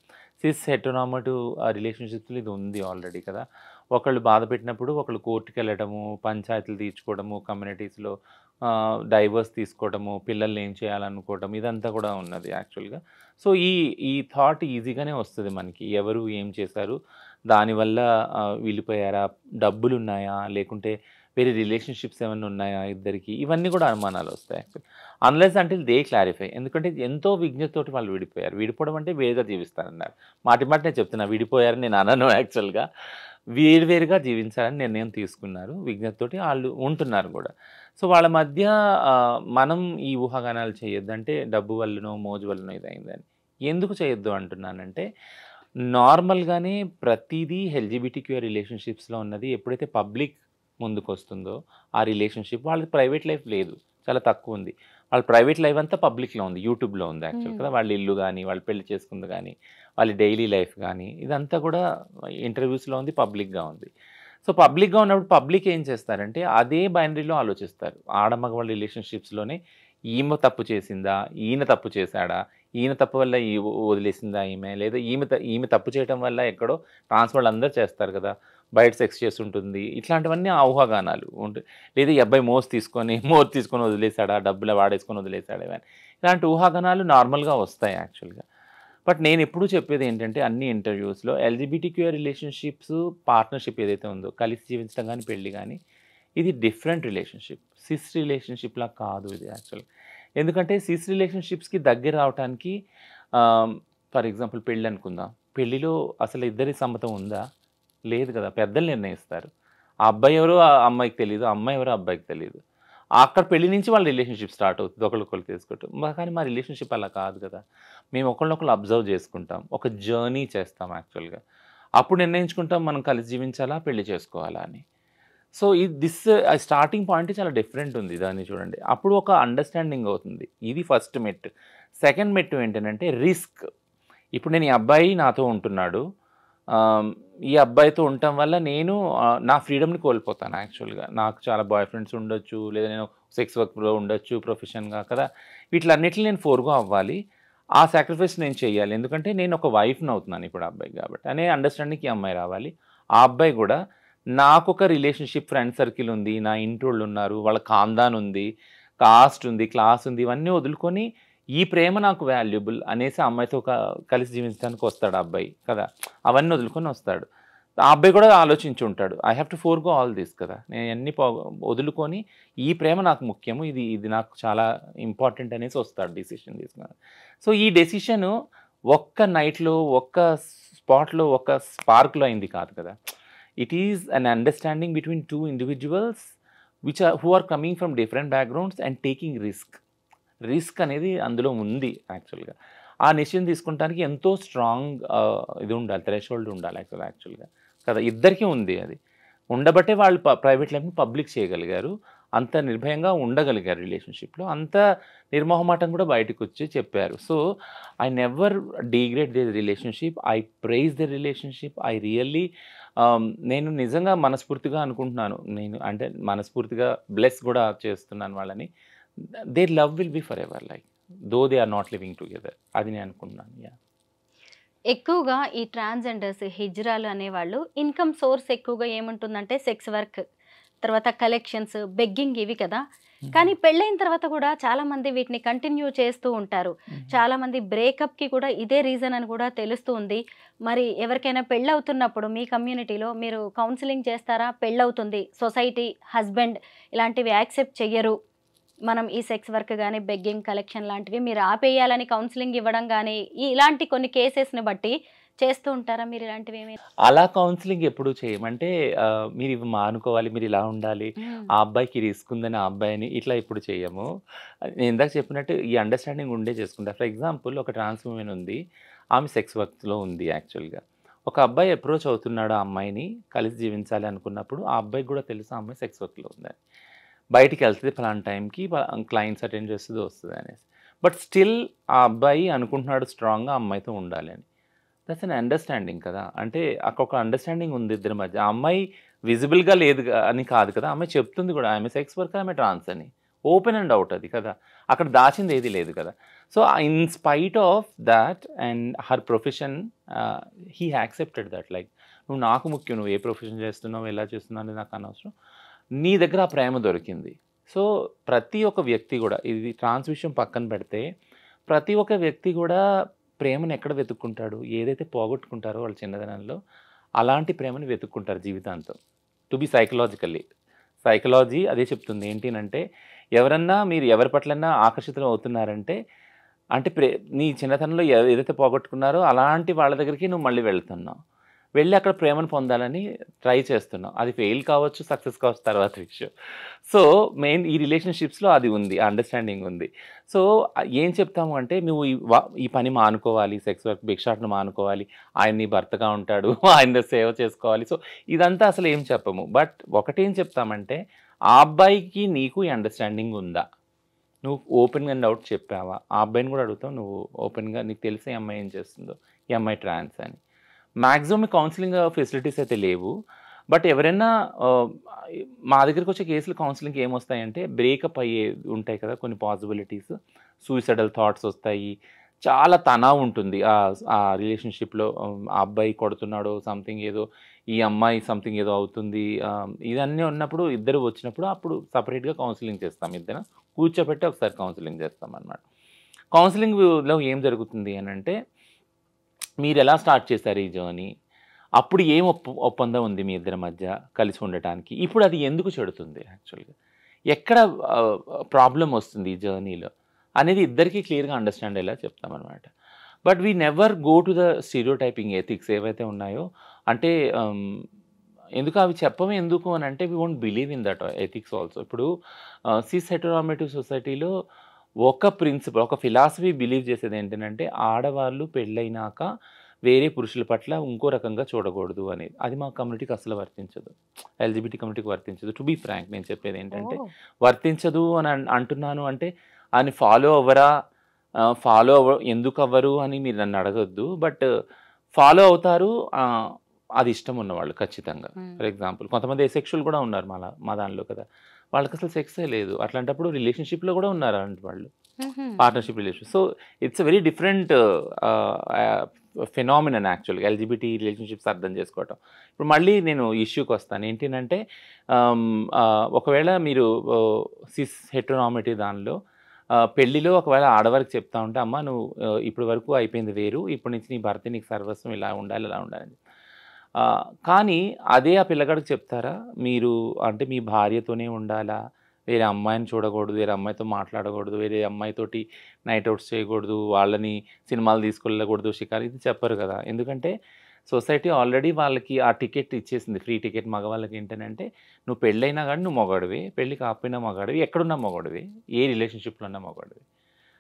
సిస్ హెటెరోనార్మటివ్ రిలేషన్‌షిప్స్‌లో ఇది ఉంది ఆల్రెడీ కదా! ఒకళ్ళు బాధ పెట్టినప్పుడు ఒకళ్ళు కోర్ట్‌కెళ్ళడము, పంచాయతీలు తీర్చుకోవడము, కమ్యూనిటీస్‌లో డైవర్స్ తీసుకోవడము, పిల్లల్ని ఏం చేయాలనుకోవడం, ఇదంతా కూడా ఉన్నది యాక్చువల్‌గా. సో, ఈ థాట్ ఈజీగానే వస్తది మనకి. ఎవరు ఏం చేశారు? దానివల్ల విడిపోయారా? డబ్బులున్నాయా? లేకుంటే వేరే రిలేషన్‌షిప్స్ ఏమన్నా ఉన్నాయా ఇద్దరికి? ఇవన్నీ కూడా అనుమానాలొస్తాయి actually. Unless until they clarify. ఎందుకంటే ఎంతో విజ్ఞతతోటి వాళ్ళు విడిపోయారు. విడిపోవడం అంటే వేరుగా జీవిస్తారన్నారు. మాటి మాటినే చెప్తున్నా, విడిపోయారని నేను అనను యాక్చువల్‌గా. వేరుగా జీవించాలని నిర్ణయం తీసుకున్నారు. విజ్ఞతతోటి ఆళ్ళు ఉంటున్నారు గూడా. సో, వాళ్ళ మధ్య మనం ఈ ఊహాగానాలు చేయొద్దంటే డబ్బు వల్లనో, మోజు వల్లనో ఇదయిందని. ఎందుకు చేయొద్దు అంటున్నానంటే, నార్మల్‌గానే ప్రతీదీ ఎల్‌జీబీటీక్యూ రిలేషన్‌షిప్స్‌లో ఉన్నది ఎప్పుడైతే పబ్లిక్ ముందుకొస్తుందో, ఆ రిలేషన్‌షిప్ వాళ్ళకి ప్రైవేట్ లైఫ్ లేదు. చాలా తక్కువుంది. వాళ్ళ ప్రైవేట్ లైఫ్ అంతా పబ్లిక్‌లో ఉంది. యూట్యూబ్‌లో ఉంది యాక్చువల్ కదా! వాళ్ళ ఇల్లు గాని, వాళ్ళు పెళ్లి చేసుకుంది గాని, వాళ్ళ డైలీ లైఫ్ గాని, ఇదంతా కూడా ఇంటర్వ్యూస్‌లో ఉంది, పబ్లిక్‌గా ఉంది. సో, పబ్లిక్‌గా ఉన్నప్పుడు పబ్లిక్ ఏం చేస్తారంటే, అదే బైనరీలో ఆలోచిస్తారు. ఆడ మగవాళ్ళ రిలేషన్‌షిప్స్‌లోనే ఈమె తప్పు చేసిందా? ఈయన తప్పు చేశాడా? ఈయన తప్పు వల్ల వదిలేసిందా ఈమె? లేదా ఈమె తప్పు చేయటం వల్ల ఎక్కడో ట్రాన్స్ వాళ్ళందరూ చేస్తారు కదా! బయట సెక్స్ చేసుంటుంది. ఇట్లాంటివన్నీ ఆ ఊహాగానాలు లేదా ఈ అబ్బాయి మోరు తీసుకొని వదిలేసాడా? డబ్బులు వాడేసుకొని వదిలేసాడా? ఇవన్నీ. ఇలాంటి ఊహాగానాలు నార్మల్‌గా వస్తాయి యాక్చువల్‌గా. బట్ నేనెప్పుడూ చెప్పేదేంటంటే అన్ని ఇంటర్వ్యూస్‌లో ఎల్‌జీబీటీక్యూ రిలేషన్‌షిప్స్, పార్ట్నర్‌షిప్ ఏదైతే ఉందో, కలిసి జీవించడం గాని, పెళ్లి గాని, ఇది డిఫరెంట్ రిలేషన్‌షిప్. సిస్ రిలేషన్‌షిప్‌లా కాదు ఇది యాక్చువల్‌గా. ఎందుకంటే సిస్ రిలేషన్‌షిప్స్‌కి దగ్గర రావటానికి ఫర్ ఎగ్జాంపుల్ పెళ్ళనుకుందాం. పెళ్లిలో అసలు ఇద్దరి సమ్మతం ఉందా? లేదు కదా! పెద్దలు నిర్ణయిస్తారు. ఆ అబ్బాయి ఎవరో ఆ అమ్మాయికి తెలీదు. ఆ అమ్మాయి ఎవరో ఆ అబ్బాయికి తెలీదు. అక్కడ పెళ్లి నుంచి వాళ్ళ రిలేషన్‌షిప్ స్టార్ట్ అవుతది. ఒకళ్ళకొకళ్ళు తెలుసుకోవటం. కానీ మా రిలేషన్‌షిప్ అలా కాదు కదా! మేము ఒకళ్ళనొకళ్ళు అబ్జర్వ్ చేసుకుంటాం. ఒక జర్నీ చేస్తాం యాక్చువల్‌గా. అప్పుడు నిర్ణయించుకుంటాం మనం కలిసి జీవించాలా? పెళ్లి చేసుకోవాలా అని. సో, స్టార్టింగ్ పాయింట్ చాలా డిఫరెంట్ ఉంది దాన్ని చూడండి. అప్పుడు ఒక అండర్‌స్టాండింగ్ అవుతుంది. ఇది ఫస్ట్ మెట్టు. సెకండ్ మెట్టు ఏంటనంటే రిస్క్. ఇప్పుడు నేను ఈ అబ్బాయి నాతో ఉంటున్నాడు. ఈ అబ్బాయితో ఉండటం వల్ల నేను నా ఫ్రీడమ్‌ని కోల్పోతాను యాక్చువల్‌గా. నాకు చాలా బాయ్ ఫ్రెండ్స్ ఉండొచ్చు. లేదా నేను సెక్స్ వర్క్‌లో ఉండొచ్చు ప్రొఫెషన్‌గా కదా! వీటిలన్నిటిని నేను ఫోర్‌గో అవ్వాలి. ఆ సాక్రిఫైస్ నేను చేయాలి. ఎందుకంటే నేను ఒక వైఫ్‌ని అవుతున్నాను ఇప్పుడు ఆ అబ్బాయికి కాబట్టి. అనే అండర్‌స్టాండింగ్‌కి ఈ అమ్మాయి రావాలి. ఆ అబ్బాయి గూడా నాకొక రిలేషన్‌షిప్ ఫ్రెండ్ సర్కిల్ ఉంది. నా ఇంటోళ్ళున్నారు. వాళ్ళ ఖాందాన్ ఉంది. కాస్ట్ ఉంది. క్లాస్ ఉంది. ఇవన్నీ వదులుకొని ఈ ప్రేమ నాకు వాల్యుబుల్ అనేసి ఆ అమ్మాయితో కలిసి జీవించడానికి వస్తాడు ఆ అబ్బాయి కదా! అవన్నీ వదులుకొని వస్తాడు. ఆ అబ్బాయి కూడా ఆలోచించి ఉంటాడు. I have to forgo all this కదా! నేను ఇయన్నీ వదులుకొని ఈ ప్రేమ నాకు ముఖ్యము. ఇది నాకు చాలా ఇంపార్టెంట్ అనేసి వస్తాడు డెసిషన్ తీసుకొని. సో, ఈ డెసిషను ఒక్క నైట్‌లో, ఒక్క స్పాట్‌లో, ఒక్క స్పార్క్‌లో అయింది కాదు కదా! It is an understanding between 2 individuals who are coming from different backgrounds and taking risk అనేది అందులో ఉంది యాక్చువల్‌గా. ఆ డెసిషన్ తీసుకుంటానికి ఎంతో స్ట్రాంగ్ ఇది ఉండాలి. థ్రెషోల్డ్ ఉండాలి యాక్చువల్‌గా కదా! ఇద్దరికీ ఉంది అది. ఉండబట్టే వాళ్ళు ప్రైవేట్ లైఫ్‌ని పబ్లిక్ చేయగలిగారు. అంత నిర్భయంగా ఉండగలిగారు రిలేషన్‌షిప్‌లో. అంత నిర్మొహమాటం కూడా బయటకొచ్చి చెప్పారు. So, I never degrade their relationship. I prize their relationship. I really నేను నిజంగా మనస్ఫూర్తిగా అనుకుంటున్నాను. నేను అంటే మనస్ఫూర్తిగా బ్లెస్ కూడా చేస్తున్నాను వాళ్ళని. Their love will be forever though they are not living together. అది నేను అనుకుంటున్నాను. యాహ్! ఎక్కువగా ఈ ట్రాన్స్‌జెండర్స్, హిజ్రాలు అనేవాళ్ళు ఇన్‌కమ్ సోర్స్ ఎక్కువగా ఏముంటుందంటే సెక్స్ వర్క్, తర్వాత కలెక్షన్స్, బెగ్గింగ్ ఇవి కదా! కానీ పెళ్ళైన తర్వాత కూడా చాలామంది వీటిని కంటిన్యూ చేస్తూ ఉంటారు. చాలామంది బ్రేకప్‌కి కూడా ఇదే రీజన్ అని కూడా తెలుస్తూ ఉంది. మరి ఎవరికైనా పెళ్ళవుతున్నప్పుడు మీ కమ్యూనిటీలో మీరు కౌన్సెలింగ్ చేస్తారా? పెళ్ళవుతుంది, సొసైటీ, హస్బెండ్ ఇలాంటివి యాక్సెప్ట్ చెయ్యరు. మనం ఈ సెక్స్ వర్క్ గాని, బెగ్గింగ్, కలెక్షన్ లాంటివి మీరు ఆపేయాలని కౌన్సెలింగ్ ఇవ్వడం గాని, ఇలాంటి కొన్ని కేసెస్‌ని బట్టి చేస్తూ ఉంటారా మీరు ఇలాంటివేమి? అలా కౌన్సెలింగ్ ఎప్పుడూ చేయము. అంటే మీరివి మానుకోవాలి, మీరిలా ఉండాలి, ఆ అబ్బాయికి రిస్క్ ఉందని ఆ అబ్బాయిని ఇట్లా ఎప్పుడు చేయము. నేను ఇందాక చెప్పినట్టు ఈ అండర్‌స్టాండింగ్ ఉండే చేసుకుంటా. ఫర్ ఎగ్జాంపుల్ ఒక ట్రాన్స్ వుమెన్ ఉంది. ఆమె సెక్స్ వర్క్‌లో ఉంది యాక్చువల్‌గా. ఒక అబ్బాయి అప్రోచ్ అవుతున్నాడు ఆ అమ్మాయిని కలిసి జీవించాలి అనుకున్నప్పుడు ఆ అబ్బాయికి కూడా తెలుసు ఆ అమ్మాయి సెక్స్ వర్క్లో ఉందని, బయటికి వెళ్తుంది ఫలానా టైంకి క్లయింట్స్ అటెండ్ చేస్తుంది వస్తుంది అనేసి. బట్ స్టిల్ ఆ అబ్బాయి అనుకుంటున్నాడు స్ట్రాంగ్గా అమ్మాయితో ఉండాలి అని. దట్స్ అన్ అండర్స్టాండింగ్ కదా. అంటే అక్కడ ఒక అండర్స్టాండింగ్ ఉంది ఇద్దరి మధ్య. ఆ అమ్మాయి విజిబుల్గా లేదు అని కాదు కదా, అమ్మాయి చెప్తుంది కూడా ఆమె సెక్స్ వర్కర్, ఆమె ట్రాన్స్ అని. ఓపెన్ అండ్ అవుట్ అది కదా, అక్కడ దాచింది ఏది లేదు కదా. So in spite of that and her profession he accepted that. Like నువ్వు నాకు ముఖ్యం, నువ్వు ఏ ప్రొఫెషన్ చేస్తున్నావు ఎలా చేస్తున్నావు అనేది నాకు అనవసరం, నీ దగ్గర ఆ ప్రేమ దొరికింది. సో ప్రతి ఒక్క వ్యక్తి కూడా, ఇది ట్రాన్స్ విషయం పక్కన పెడితే, ప్రతి ఒక్క వ్యక్తి కూడా ప్రేమను ఎక్కడ వెతుక్కుంటాడు, ఏదైతే పోగొట్టుకుంటారో వాళ్ళ చిన్నదనంలో అలాంటి ప్రేమను వెతుక్కుంటారు జీవితాంతం. టు బి సైకలాజీ అదే చెప్తుంది. ఏంటి అంటే ఎవరన్నా మీరు ఎవరి పట్లన్నా ఆకర్షితులు అవుతున్నారంటే అంటే నీ చిన్నతనంలో ఏదైతే పోగొట్టుకున్నారో అలాంటి వాళ్ళ దగ్గరికి నువ్వు మళ్ళీ వెళ్తున్నావు, వెళ్ళి అక్కడ ప్రేమను పొందాలని ట్రై చేస్తున్నావు. అది ఫెయిల్ కావచ్చు, సక్సెస్ కావచ్చు, తర్వాత విషయం. సో మెయిన్ ఈ రిలేషన్షిప్స్లో అది ఉంది, అండర్స్టాండింగ్ ఉంది. సో ఏం చెప్తాము అంటే నువ్వు ఈ పని మానుకోవాలి, సెక్స్ వర్క్ భిక్షాటన మానుకోవాలి, ఆయన నీ భర్తగా ఉంటాడు, ఆయన సేవ చేసుకోవాలి. సో ఇదంతా అసలు ఏం చెప్పము. బట్ ఒకటేం చెప్తామంటే ఆ అబ్బాయికి నీకు ఈ అండర్స్టాండింగ్ ఉందా, నువ్వు ఓపెన్గా అండ్ అవుట్ చెప్పావా. ఆ అబ్బాయిని కూడా అడుగుతావు, నువ్వు ఓపెన్గా నీకు తెలిసే ఈ అమ్మాయి ఏం చేస్తుందో, ఈ అమ్మాయి ట్రాన్స్ అని. మ్యాక్సిమం కౌన్సిలింగ్ ఫెసిలిటీస్ అయితే లేవు. బట్ ఎవరైనా మా దగ్గరికి వచ్చే కేసులు కౌన్సిలింగ్కి ఏమొస్తాయంటే బ్రేకప్ అయ్యే ఉంటాయి కదా కొన్ని పాసిబిలిటీస్, సూయిసైడల్ థాట్స్ వస్తాయి, చాలా తనావు ఉంటుంది ఆ రిలేషన్షిప్లో. ఆ అబ్బాయి కొడుతున్నాడో సంథింగ్ ఏదో, ఈ అమ్మాయి సంథింగ్ ఏదో అవుతుంది, ఇదన్నీ ఉన్నప్పుడు ఇద్దరు వచ్చినప్పుడు అప్పుడు సపరేట్గా కౌన్సిలింగ్ చేస్తాం, ఇద్దరు కూర్చోబెట్టి ఒకసారి కౌన్సిలింగ్ చేస్తాం అన్నమాట. కౌన్సిలింగ్లో ఏం జరుగుతుంది అని అంటే మీరు ఎలా స్టార్ట్ చేశారు ఈ జర్నీ, అప్పుడు ఏం ఒప్పందం ఉంది మీ ఇద్దరి మధ్య కలిసి ఉండటానికి, ఇప్పుడు అది ఎందుకు చెడుతుంది, యాక్చువల్గా ఎక్కడ ప్రాబ్లం వస్తుంది ఈ జర్నీలో అనేది ఇద్దరికీ క్లియర్గా అండర్స్టాండ్ అయ్యేలా చెప్తామన్నమాట. But we never go to the stereotyping ethics ఏవైతే ఉన్నాయో, అంటే ఎందుకు అవి చెప్పమే ఎందుకు అని అంటే we won't believe in that ethics also. ఇప్పుడు సిస్ హెటెరోనార్మేటివ్ సొసైటీలో ఒక ప్రిన్సిపల్, ఒక ఫిలాసఫీ బిలీవ్ చేసేది ఏంటంటే ఆడవాళ్ళు పెళ్ళైనాక వేరే పురుషుల పట్ల ఇంకో రకంగా చూడకూడదు అనేది. అది మా కమ్యూనిటీకి అసలు వర్తించదు, ఎల్జిబిటీ కమ్యూనిటీకి వర్తించదు. టు బీ ఫ్రాంక్ నేను చెప్పేది ఏంటంటే వర్తించదు అని అంటున్నాను అంటే అని ఫాలో ఎందుకు అవ్వరు అని మీరు నన్ను అడగొద్దు. బట్ ఫాలో అవుతారు, అది ఇష్టం ఉన్నవాళ్ళు ఖచ్చితంగా. ఫర్ ఎగ్జాంపుల్ కొంతమంది సెక్షువల్ కూడా ఉన్నారు మా దానిలో కదా, వాళ్ళకి అసలు సెక్సే లేదు, అట్లాంటప్పుడు రిలేషన్షిప్లో కూడా ఉన్నారు అలాంటి వాళ్ళు, partnership relation. So it's very different phenomenon యాక్చువల్గా ఎల్జిబిటీ రిలేషన్షిప్స్ అర్థం చేసుకోవటం. ఇప్పుడు మళ్ళీ నేను ఇష్యూకి వస్తాను. ఏంటంటే ఒకవేళ మీరు సిస్ హెటెరోనార్మేటివ్ దానిలో పెళ్ళిలో ఒకవేళ ఆడవారికి చెప్తా ఉంటే అమ్మ నువ్వు ఇప్పటి వరకు అయిపోయింది వేరు, ఇప్పటి నుంచి నీ భర్త నీకు సర్వస్వం ఇలా ఉండాలి అలా ఉండాలని. కానీ అదే ఆ పిల్లగాడికి చెప్తారా మీరు, అంటే మీ భార్యతోనే ఉండాలా, వేరే అమ్మాయిని చూడకూడదు, వేరే అమ్మాయితో మాట్లాడకూడదు, వేరే అమ్మాయితోటి నైట్ అవుట్స్ చేయకూడదు, వాళ్ళని సినిమాలు తీసుకెళ్ళకూడదు, షికారు, ఇది చెప్పరు కదా. ఎందుకంటే సొసైటీ ఆల్రెడీ వాళ్ళకి ఆ టికెట్ ఇచ్చేసింది, ఫ్రీ టికెట్. మగవాళ్ళకి ఏంటంటే నువ్వు పెళ్ళైనా కానీ నువ్వు మగాడివి, పెళ్ళి కాకపోయినా మగాడివి, ఎక్కడున్నా మగాడివి, ఏ రిలేషన్షిప్లో ఉన్నా మగాడివి.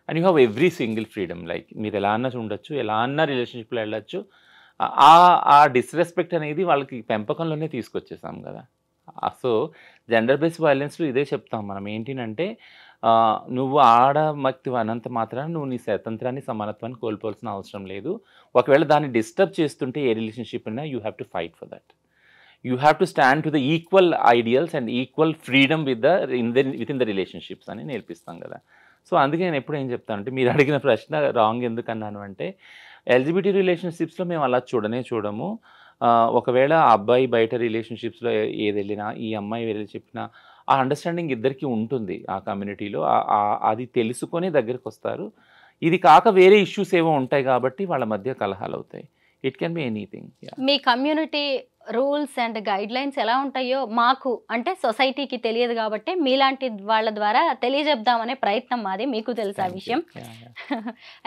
And you have every single freedom. Like మీరు ఎలా అన్నా ఉండొచ్చు, ఎలా అన్నా రిలేషన్షిప్లో వెళ్ళొచ్చు. ఆ డిస్రెస్పెక్ట్ అనేది వాళ్ళకి పెంపకంలోనే తీసుకొచ్చేసాం కదా. సో జెండర్ బేస్డ్ వైలెన్స్లో ఇదే చెప్తాం మనం. ఏంటంటే నువ్వు ఆడమక్తి అనంత మాత్రాన నువ్వు నీ స్వతంత్రాన్ని సమానత్వాన్ని కోల్పోవాల్సిన అవసరం లేదు. ఒకవేళ దాన్ని డిస్టర్బ్ చేస్తుంటే ఏ రిలేషన్షిప్ అయినా you have to fight for that. You have to stand to the equal ideals and equal freedom with in the relationships అని నేర్పిస్తాం కదా. సో అందుకే నేను ఎప్పుడు ఏం చెప్తానంటే మీరు అడిగిన ప్రశ్న రాంగ్ ఎందుకన్నాను అంటే ఎల్జిబిటీ రిలేషన్షిప్స్లో మేము అలా చూడము. ఒకవేళ ఆ అబ్బాయి బయట రిలేషన్షిప్స్లో ఏది వెళ్ళినా ఈ అమ్మాయి వెళ్ళి చెప్పినా ఆ అండర్స్టాండింగ్ ఇద్దరికి ఉంటుంది ఆ కమ్యూనిటీలో, అది తెలుసుకొని దగ్గరికి వస్తారు. ఇది కాక వేరే ఇష్యూస్ ఏవో ఉంటాయి కాబట్టి వాళ్ళ మధ్య కలహాలు అవుతాయి. It can be anything. Me community rules and guide lines ఎలా ఉంటాయో మాకు అంటే సొసైటీకి తెలియదు కాబట్టి మీలాంటి వాళ్ళ ద్వారా తెలియజెప్దామనే ప్రయత్నం మాది, మీకు తెలుసు ఆ విషయం.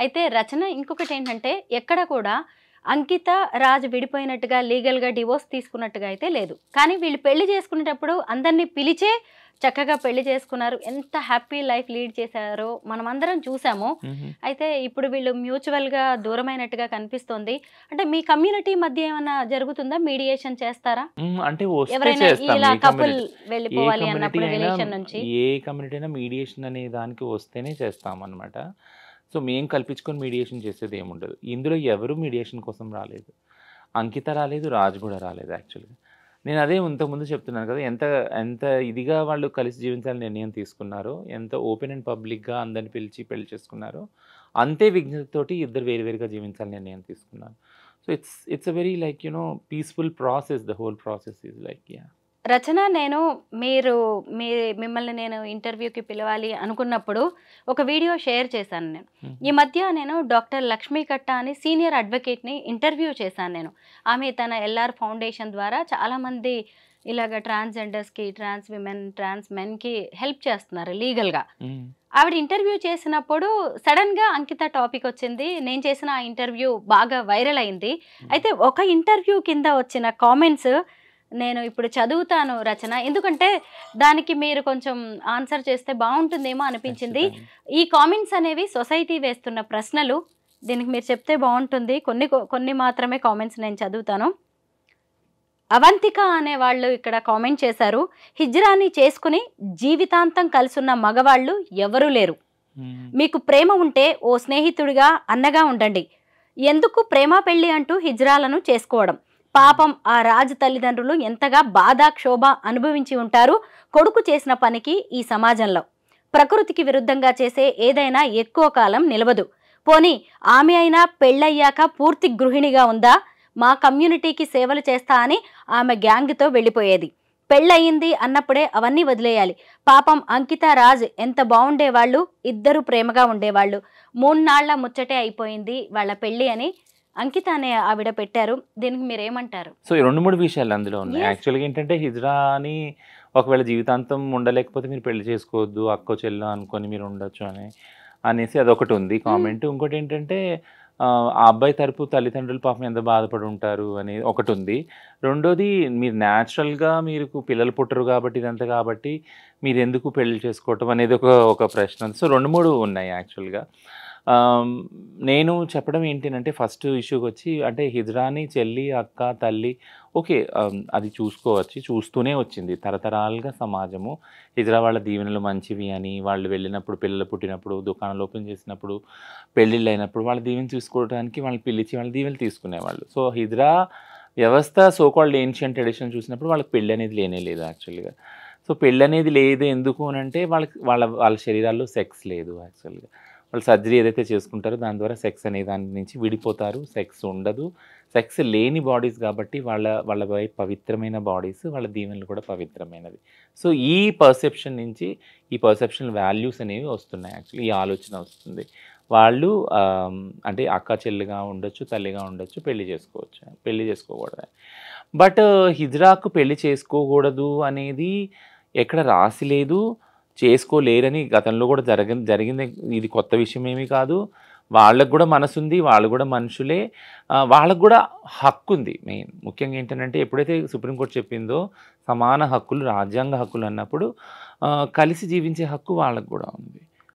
అయితే రచన ఇంకొకటి ఏంటంటే ఎక్కడ కూడా అంకిత రాజ్ విడిపోయినట్టుగా లీగల్గా డివోర్స్ తీసుకున్నట్టుగా అయితే లేదు. కానీ వీళ్ళు పెళ్లి చేసుకునేటప్పుడు అందరినీ పిలిచే చక్కగా పెళ్లి చేసుకున్నారు. ఎంత హ్యాపీ లైఫ్ లీడ్ చేశారో మనం అందరం చూసాము. అయితే ఇప్పుడు వీళ్ళు మ్యూచువల్గా దూరమైనట్టుగా కనిపిస్తోంది. అంటే మీ కమ్యూనిటీ మధ్య ఏమైనా జరుగుతుందా? మీడియేషన్ చేస్తారా? అంటే ఎవరైనా ఇలా కపుల్ వెళ్ళిపోవాలి అన్నప్పుడు రిలేషన్ నుంచి ఏ కమ్యూనిటీ అయినా మీడియేషన్ అనే దానికి వస్తేనే చేస్తామన్నమాట. సో మేము కల్పించుకొని మీడియేషన్ చేసేది ఏముండదు. ఇందులో ఎవరు మీడియేషన్ కోసం రాలేదు. అంకిత రాలేదు, రాజ్ కూడా రాలేదు. యాక్చువల్గా నేను అదే ఇంతకుముందు చెప్తున్నాను కదా, ఎంత ఎంత ఇదిగా వాళ్ళు కలిసి జీవించాలని నిర్ణయం తీసుకున్నారో, ఎంత ఓపెన్ అండ్ పబ్లిక్గా అందరిని పిలిచి పెళ్లి చేసుకున్నారో, అంతే విజ్ఞతతోటి ఇద్దరు వేరువేరుగా జీవించాలని నిర్ణయం తీసుకున్నారు. So it's a very like peaceful process. The whole process is like Rachana, నేను మిమ్మల్ని నేను ఇంటర్వ్యూకి పిలవాలి అనుకున్నప్పుడు ఒక వీడియో షేర్ చేశాను. నేను ఈ మధ్య నేను డాక్టర్ లక్ష్మీ కట్ట అని సీనియర్ అడ్వకేట్ని ఇంటర్వ్యూ చేశాను. నేను ఆమె తన ఎల్ఆర్ ఫౌండేషన్ ద్వారా చాలామంది ఇలాగ ట్రాన్స్జెండర్స్కి, ట్రాన్స్ విమెన్, ట్రాన్స్ మెన్కి హెల్ప్ చేస్తున్నారు లీగల్గా. ఆవిడ ఇంటర్వ్యూ చేసినప్పుడు సడన్గా అంకిత టాపిక్ వచ్చింది. నేను చేసిన ఆ ఇంటర్వ్యూ బాగా వైరల్ అయింది. అయితే ఒక ఇంటర్వ్యూ కింద వచ్చిన కామెంట్స్ నేను ఇప్పుడు చదువుతాను రచన, ఎందుకంటే దానికి మీరు కొంచెం ఆన్సర్ చేస్తే బాగుంటుందేమో అనిపించింది. ఈ కామెంట్స్ అనేవి సొసైటీ వేస్తున్న ప్రశ్నలు, దీనికి మీరు చెప్తే బాగుంటుంది. కొన్ని మాత్రమే కామెంట్స్ నేను చదువుతాను. అవంతిక అనే వాళ్ళు ఇక్కడ కామెంట్ చేశారు, హిజ్రాని చేసుకుని జీవితాంతం కలిసున్న మగవాళ్ళు ఎవరూ లేరు. మీకు ప్రేమ ఉంటే ఓ స్నేహితుడిగా, అన్నగా ఉండండి. ఎందుకు ప్రేమ పెళ్లి అంటూ హిజ్రాలను చేసుకోవడం? పాపం ఆ రాజు తల్లిదండ్రులు ఎంతగా బాధ, క్షోభ అనుభవించి ఉంటారు కొడుకు చేసిన పనికి. ఈ సమాజంలో ప్రకృతికి విరుద్ధంగా చేసే ఏదైనా ఎక్కువ కాలం నిలవదు. పోనీ ఆమె అయినా పెళ్ళయ్యాక పూర్తి గృహిణిగా ఉందా? మా కమ్యూనిటీకి సేవలు చేస్తా అని ఆమె గ్యాంగ్తో వెళ్ళిపోయేది. పెళ్ళయింది అన్నప్పుడే అవన్నీ వదిలేయాలి. పాపం అంకిత, రాజ్ ఎంత బాగుండేవాళ్ళు, ఇద్దరు ప్రేమగా ఉండేవాళ్ళు. 3 నాళ్ల ముచ్చటే అయిపోయింది వాళ్ళ పెళ్ళి అని అంకిత అనే ఆవిడ పెట్టారు. దీనికి మీరు ఏమంటారు? సో 2-3 విషయాలు అందులో ఉన్నాయి. యాక్చువల్గా ఏంటంటే హిజ్రాని ఒకవేళ జీవితాంతం ఉండలేకపోతే మీరు పెళ్లి చేసుకోవద్దు, అక్కో చెల్లో అనుకొని మీరు ఉండొచ్చు అనేసి అదొకటి ఉంది కామెంట్. ఇంకోటి ఏంటంటే ఆ అబ్బాయి తరపు తల్లిదండ్రులు పాపం ఎంత బాధపడి ఉంటారు అనేది ఒకటి ఉంది. రెండోది, మీరు న్యాచురల్గా మీరు పిల్లలు పుట్టరు కాబట్టి ఇదంతా కాబట్టి మీరు ఎందుకు పెళ్లి చేసుకోవటం అనేది ఒక ప్రశ్న. సో 2-3 ఉన్నాయి యాక్చువల్గా. నేను చెప్పడం ఏంటంటే ఫస్ట్ ఇష్యూకి వచ్చి, అంటే హిజ్రాని చెల్లి, అక్క, తల్లి ఓకే, అది చూస్తూనే వచ్చింది తరతరాలుగా సమాజము. హిజ్రా వాళ్ళ దీవెనలు మంచివి అని, వాళ్ళు వెళ్ళినప్పుడు, పిల్లలు పుట్టినప్పుడు, దుకాణాలు ఓపెన్ చేసినప్పుడు, పెళ్ళిళ్ళు అయినప్పుడు వాళ్ళ దీవెన తీసుకోవడానికి వాళ్ళని పిలిచి వాళ్ళ దీవెనలు తీసుకునేవాళ్ళు. సో హిజ్రా వ్యవస్థ సోకాల్డ్ ఏన్షియంట్ ట్రెడిషన్ చూసినప్పుడు వాళ్ళకి పెళ్ళి అనేది లేనే లేదు యాక్చువల్గా. సో పెళ్ళి అనేది లేదు ఎందుకు అని అంటే వాళ్ళ శరీరాల్లో సెక్స్ లేదు యాక్చువల్గా. వాళ్ళు సర్జరీ ఏదైతే చేసుకుంటారో దాని ద్వారా సెక్స్ అనే దాని నుంచి విడిపోతారు, సెక్స్ ఉండదు. సెక్స్ లేని బాడీస్ కాబట్టి వాళ్ళ పవిత్రమైన బాడీస్, వాళ్ళ దీవెనలు కూడా పవిత్రమైనవి. సో ఈ పర్సెప్షన్ నుంచి ఈ పర్సెప్షన్ వాల్యూస్ అనేవి వస్తున్నాయి యాక్చువల్లీ. ఈ ఆలోచన వస్తుంది. వాళ్ళు అంటే అక్క చెల్లిగా ఉండొచ్చు, తల్లిగా ఉండొచ్చు, పెళ్లి చేసుకోకూడదు. బట్ హిజ్రాకు పెళ్లి చేసుకోకూడదు అనేది ఎక్కడ రాసి లేదు, చేసుకోలేరని గతంలో కూడా జరిగింది. ఇది కొత్త విషయం ఏమీ కాదు. వాళ్ళకు కూడా మనసు ఉంది, వాళ్ళు కూడా మనుషులే, వాళ్ళకు కూడా హక్కు ఉంది. ముఖ్యంగా ఏంటంటే ఎప్పుడైతే సుప్రీంకోర్టు చెప్పిందో సమాన హక్కులు, రాజ్యాంగ హక్కులు అన్నప్పుడు కలిసి జీవించే హక్కు వాళ్ళకు కూడా ఉంది.